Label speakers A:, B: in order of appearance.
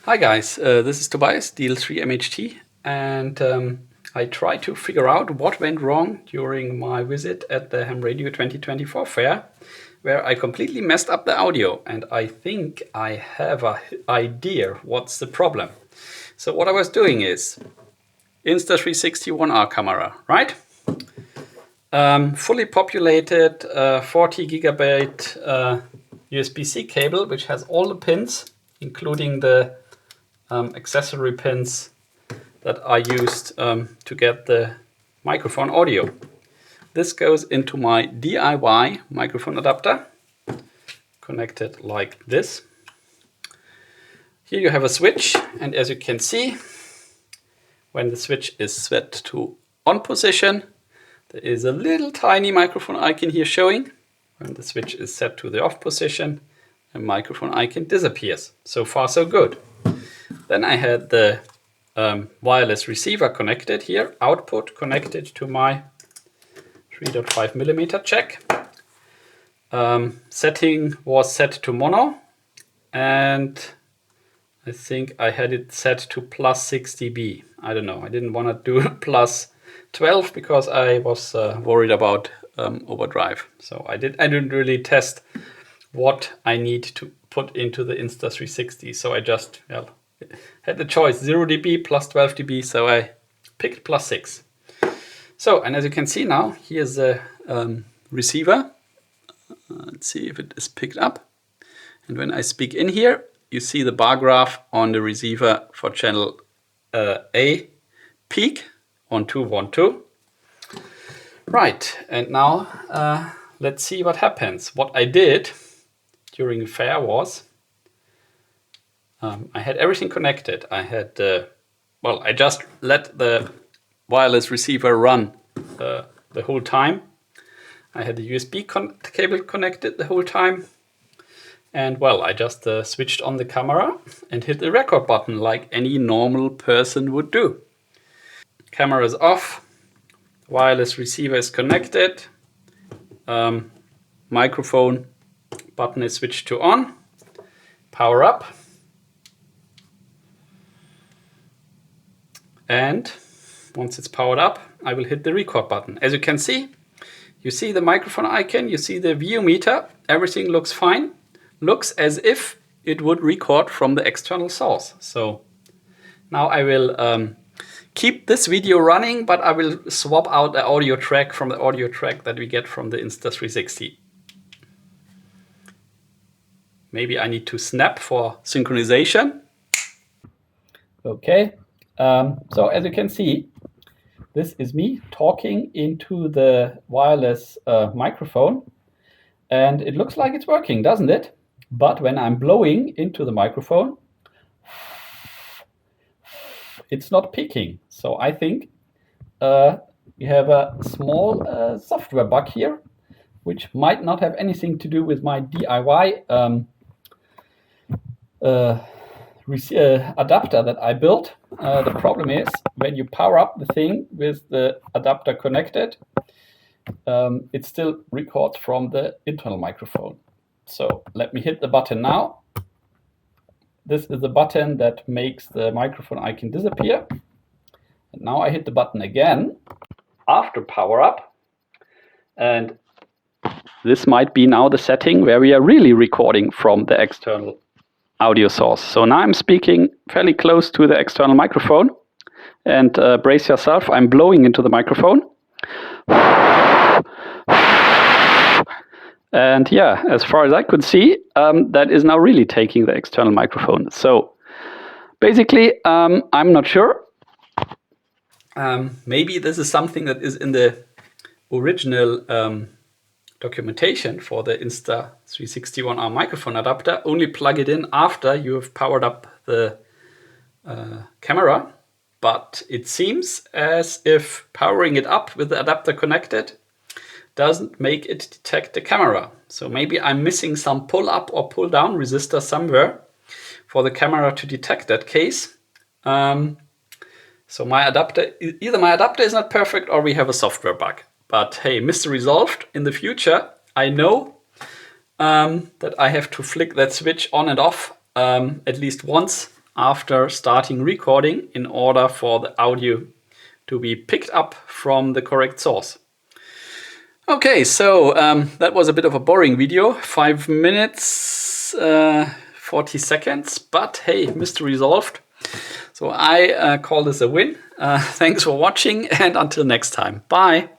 A: Hi guys, this is Tobias, DL3MHT, and I tried to figure out what went wrong during my visit at the Ham Radio 2024 fair, where I completely messed up the audio, and I think I have an idea what's the problem. So what I was doing is Insta360 ONE R camera, right? Fully populated 40 gigabyte USB-C cable, which has all the pins, including the accessory pins that I used to get the microphone audio. This goes into my DIY microphone adapter, connected like this. Here you have a switch, and as you can see, when the switch is set to on position, there is a little tiny microphone icon here showing. When the switch is set to the off position, the microphone icon disappears. So far so good. Then I had the wireless receiver connected here, output connected to my 3.5mm jack. Setting was set to mono, and I think I had it set to plus 6 dB. I don't know, I didn't want to do plus 12 because I was worried about overdrive. So I didn't really test what I need to put into the Insta360. So I just had the choice 0 dB plus 12 dB, so I picked plus 6. So, and as you can see now, here's the receiver. Let's see if it is picked up. And when I speak in here, you see the bar graph on the receiver for channel A peak 1212. Right, and now let's see what happens. What I did during the fair was I had everything connected. I had, I just let the wireless receiver run the whole time. I had the USB cable connected the whole time. And I just switched on the camera and hit the record button like any normal person would do. Camera is off, wireless receiver is connected, microphone button is switched to on, power up. And once it's powered up, I will hit the record button. As you can see, you see the microphone icon, you see the view meter, everything looks fine. Looks as if it would record from the external source. So now I will keep this video running, but I will swap out the audio track from the audio track that we get from the Insta360. Maybe I need to snap for synchronization. Okay. So as you can see, this is me talking into the wireless microphone, and it looks like it's working, doesn't it? But when I'm blowing into the microphone, it's not picking. So I think we have a small software bug here, which might not have anything to do with my DIY adapter that I built. The problem is when you power up the thing with the adapter connected, it still records from the internal microphone. So let me hit the button now. This is the button that makes the microphone icon disappear. And now I hit the button again after power up. And this might be now the setting where we are really recording from the external audio source. So now I'm speaking fairly close to the external microphone, and brace yourself, I'm blowing into the microphone. And yeah, as far as I could see, that is now really taking the external microphone. So basically, I'm not sure. Maybe this is something that is in the original documentation for the Insta360 ONE R microphone adapter. Only plug it in after you have powered up the camera. But it seems as if powering it up with the adapter connected doesn't make it detect the camera. So maybe I'm missing some pull up or pull down resistor somewhere for the camera to detect that case. So my adapter, either my adapter is not perfect or we have a software bug. But hey, mystery solved. In the future, I know that I have to flick that switch on and off at least once after starting recording in order for the audio to be picked up from the correct source. Okay, so that was a bit of a boring video, 5 minutes, 40 seconds, but hey, mystery solved. So I call this a win. Thanks for watching, and until next time, bye.